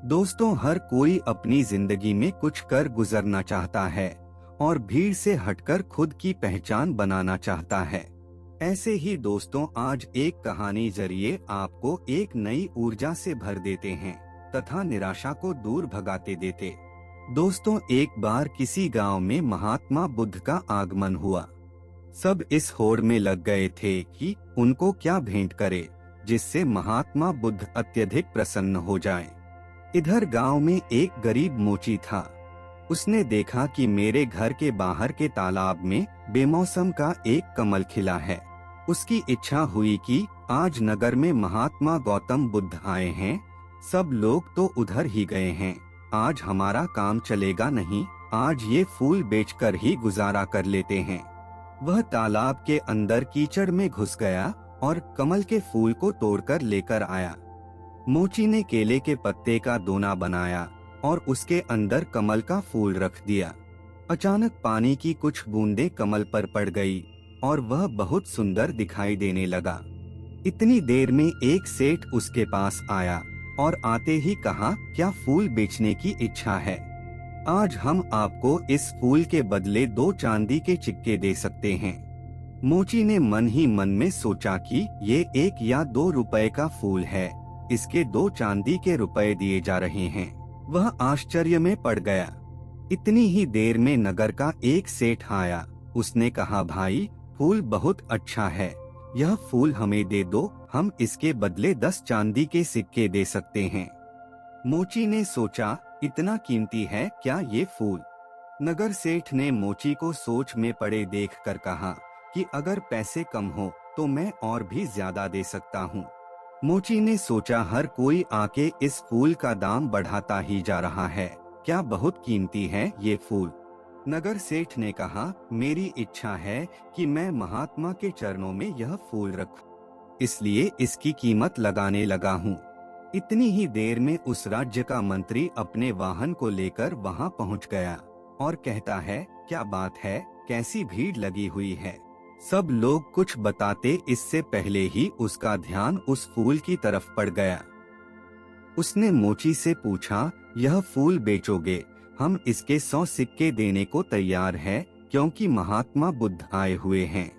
दोस्तों, हर कोई अपनी जिंदगी में कुछ कर गुजरना चाहता है और भीड़ से हटकर खुद की पहचान बनाना चाहता है। ऐसे ही दोस्तों, आज एक कहानी जरिए आपको एक नई ऊर्जा से भर देते हैं तथा निराशा को दूर भगाते देते। दोस्तों, एक बार किसी गांव में महात्मा बुद्ध का आगमन हुआ। सब इस होड़ में लग गए थे कि उनको क्या भेंट करे जिससे महात्मा बुद्ध अत्यधिक प्रसन्न हो जाएं। इधर गांव में एक गरीब मोची था। उसने देखा कि मेरे घर के बाहर के तालाब में बेमौसम का एक कमल खिला है। उसकी इच्छा हुई कि आज नगर में महात्मा गौतम बुद्ध आए हैं, सब लोग तो उधर ही गए हैं, आज हमारा काम चलेगा नहीं, आज ये फूल बेचकर ही गुजारा कर लेते हैं। वह तालाब के अंदर कीचड़ में घुस गया और कमल के फूल को तोड़कर लेकर आया। मोची ने केले के पत्ते का दोना बनाया और उसके अंदर कमल का फूल रख दिया। अचानक पानी की कुछ बूंदें कमल पर पड़ गई और वह बहुत सुंदर दिखाई देने लगा। इतनी देर में एक सेठ उसके पास आया और आते ही कहा, क्या फूल बेचने की इच्छा है? आज हम आपको इस फूल के बदले 2 चांदी के सिक्के दे सकते हैं। मोची ने मन ही मन में सोचा कि ये 1 या 2 रुपए का फूल है, इसके 2 चांदी के रुपए दिए जा रहे हैं। वह आश्चर्य में पड़ गया। इतनी ही देर में नगर का एक सेठ आया। उसने कहा, भाई, फूल बहुत अच्छा है, यह फूल हमें दे दो, हम इसके बदले 10 चांदी के सिक्के दे सकते हैं। मोची ने सोचा, इतना कीमती है क्या ये फूल? नगर सेठ ने मोची को सोच में पड़े देखकर कहा कि अगर पैसे कम हो तो मैं और भी ज्यादा दे सकता हूँ। मोची ने सोचा, हर कोई आके इस फूल का दाम बढ़ाता ही जा रहा है, क्या बहुत कीमती है ये फूल? नगर सेठ ने कहा, मेरी इच्छा है कि मैं महात्मा के चरणों में यह फूल रखूं, इसलिए इसकी कीमत लगाने लगा हूँ। इतनी ही देर में उस राज्य का मंत्री अपने वाहन को लेकर वहाँ पहुँच गया और कहता है, क्या बात है, कैसी भीड़ लगी हुई है? सब लोग कुछ बताते इससे पहले ही उसका ध्यान उस फूल की तरफ पड़ गया। उसने मोची से पूछा, यह फूल बेचोगे? हम इसके 100 सिक्के देने को तैयार है, क्योंकि महात्मा बुद्ध आए हुए हैं।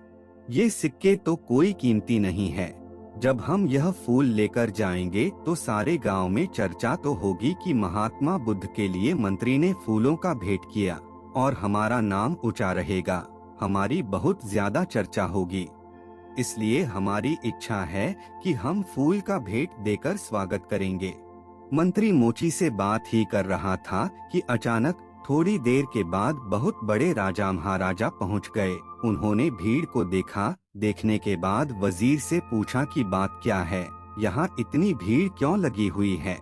ये सिक्के तो कोई कीमती नहीं है। जब हम यह फूल लेकर जाएंगे तो सारे गांव में चर्चा तो होगी कि महात्मा बुद्ध के लिए मंत्री ने फूलों का भेंट किया और हमारा नाम ऊंचा रहेगा, हमारी बहुत ज्यादा चर्चा होगी। इसलिए हमारी इच्छा है कि हम फूल का भेंट देकर स्वागत करेंगे। मंत्री मोची से बात ही कर रहा था कि अचानक थोड़ी देर के बाद बहुत बड़े राजा महाराजा पहुंच गए। उन्होंने भीड़ को देखा। देखने के बाद वजीर से पूछा कि बात क्या है, यहाँ इतनी भीड़ क्यों लगी हुई है?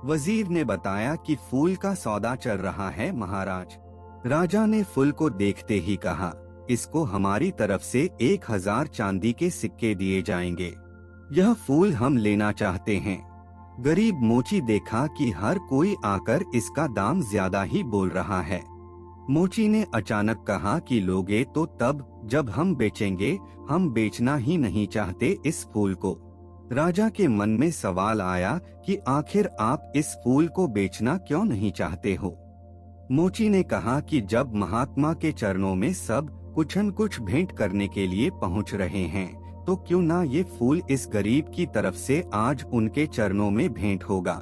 वजीर ने बताया कि फूल का सौदा चल रहा है महाराज। राजा ने फूल को देखते ही कहा, इसको हमारी तरफ से 1000 चांदी के सिक्के दिए जाएंगे, यह फूल हम लेना चाहते हैं। गरीब मोची देखा कि हर कोई आकर इसका दाम ज्यादा ही बोल रहा है। मोची ने अचानक कहा कि लोगे तो तब जब हम बेचेंगे, हम बेचना ही नहीं चाहते इस फूल को। राजा के मन में सवाल आया कि आखिर आप इस फूल को बेचना क्यों नहीं चाहते हो? मोची ने कहा कि जब महात्मा के चरणों में सब कुछ न कुछ भेंट करने के लिए पहुंच रहे हैं, तो क्यों ना ये फूल इस गरीब की तरफ से आज उनके चरणों में भेंट होगा।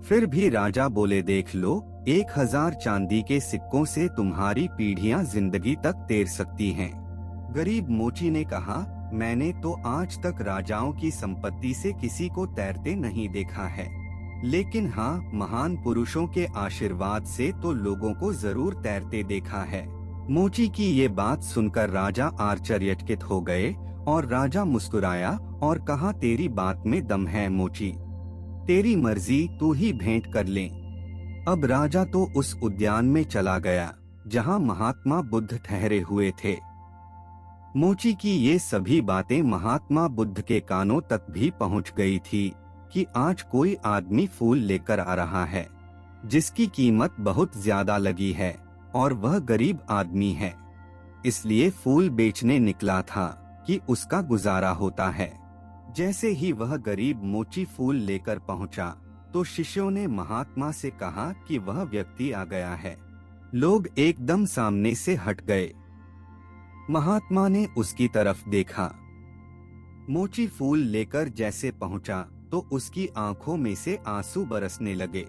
फिर भी राजा बोले, देख लो, 1000 चांदी के सिक्कों से तुम्हारी पीढ़ियां जिंदगी तक तैर सकती हैं। गरीब मोची ने कहा, मैंने तो आज तक राजाओं की संपत्ति से किसी को तैरते नहीं देखा है, लेकिन हाँ, महान पुरुषों के आशीर्वाद से तो लोगों को जरूर तैरते देखा है। मोची की ये बात सुनकर राजा आश्चर्यचकित हो गए और राजा मुस्कुराया और कहा, तेरी बात में दम है मोची, तेरी मर्जी, तू ही भेंट कर ले। अब राजा तो उस उद्यान में चला गया जहां महात्मा बुद्ध ठहरे हुए थे। मोची की ये सभी बातें महात्मा बुद्ध के कानों तक भी पहुंच गई थी कि आज कोई आदमी फूल लेकर आ रहा है जिसकी कीमत बहुत ज्यादा लगी है और वह गरीब आदमी है, इसलिए फूल बेचने निकला था कि उसका गुजारा होता है। जैसे ही वह गरीब मोची फूल लेकर पहुंचा, तो शिष्यों ने महात्मा से कहा कि वह व्यक्ति आ गया है। लोग एकदम सामने से हट गए। महात्मा ने उसकी तरफ देखा। मोची फूल लेकर जैसे पहुंचा तो उसकी आंखों में से आंसू बरसने लगे।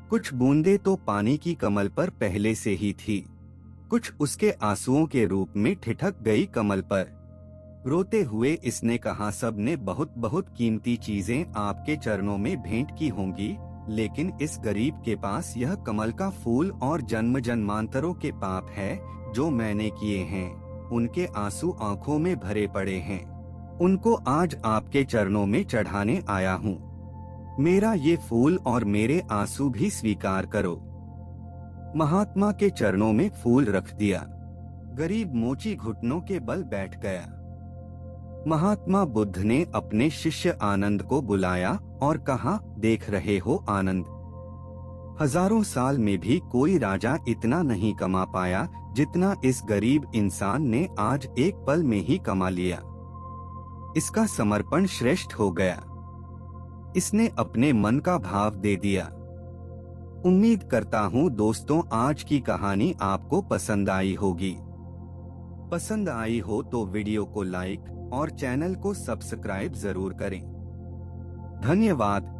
कुछ बूंदें तो पानी की कमल पर पहले से ही थी, कुछ उसके आंसुओं के रूप में ठिठक गई कमल पर। रोते हुए इसने कहा, सब ने बहुत बहुत कीमती चीजें आपके चरणों में भेंट की होंगी, लेकिन इस गरीब के पास यह कमल का फूल और जन्म जन्मांतरों के पाप है जो मैंने किए हैं। उनके आंसू आंखों में भरे पड़े हैं, उनको आज आपके चरणों में चढ़ाने आया हूँ। मेरा ये फूल और मेरे आंसू भी स्वीकार करो। महात्मा के चरणों में फूल रख दिया। गरीब मोची घुटनों के बल बैठ गया। महात्मा बुद्ध ने अपने शिष्य आनंद को बुलाया और कहा, देख रहे हो आनंद, हजारों साल में भी कोई राजा इतना नहीं कमा पाया जितना इस गरीब इंसान ने आज एक पल में ही कमा लिया। इसका समर्पण श्रेष्ठ हो गया। इसने अपने मन का भाव दे दिया। उम्मीद करता हूँ दोस्तों आज की कहानी आपको पसंद आई होगी। पसंद आई हो तो वीडियो को लाइक और चैनल को सब्सक्राइब जरूर करें। धन्यवाद।